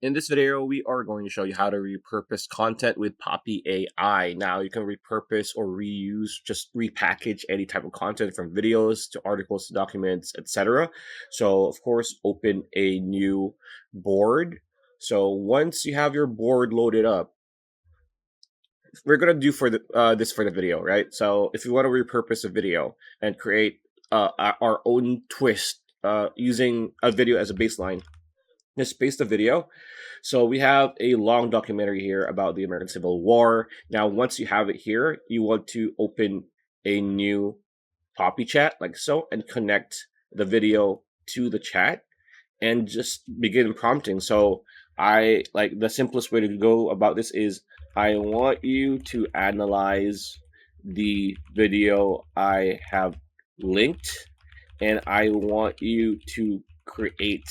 In this video, we are going to show you how to repurpose content with Poppy AI. Now, you can repurpose or reuse, just repackage any type of content from videos to articles to documents, etc. So, of course, open a new board. So, once you have your board loaded up, we're gonna do for this for the video, right? So, if you want to repurpose a video and create our own twist using a video as a baseline, just paste the video. So we have a long documentary here about the American Civil War. Now, once you have it here, you want to open a new Poppy chat like so and connect the video to the chat and just begin prompting. So I like the simplest way to go about this is I want you to analyze the video I have linked, and I want you to create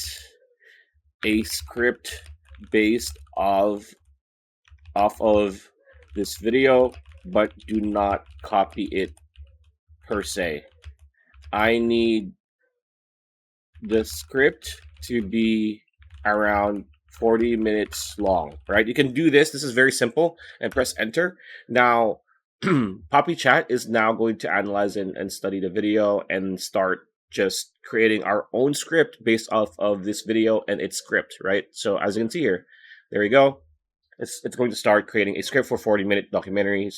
a script based off of this video, but do not copy it per se. I need the script to be around 40 minutes long, right? You can do this. This is very simple, and press enter. Now, Poppy Chat is now going to analyze and study the video and start just creating our own script based off of this video and its script, right? So as you can see here, there we go. It's going to start creating a script for 40-minute documentaries.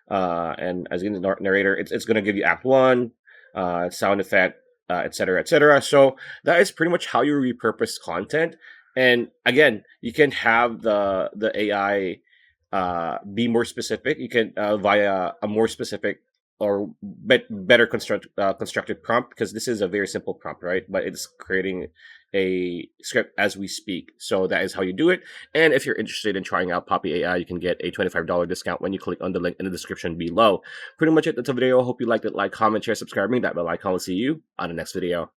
And as in the narrator, it's going to give you act one, sound effect, etc., etc. So that is pretty much how you repurpose content. And again, you can have the AI be more specific. You can via a more specific or better constructed prompt, because this is a very simple prompt, right? But it's creating a script as we speak. So that is how you do it. And if you're interested in trying out Poppy AI, you can get a $25 discount when you click on the link in the description below. Pretty much it. That's a video. Hope you liked it. Like, comment, share, subscribe. Ring that bell icon. We'll see you on the next video.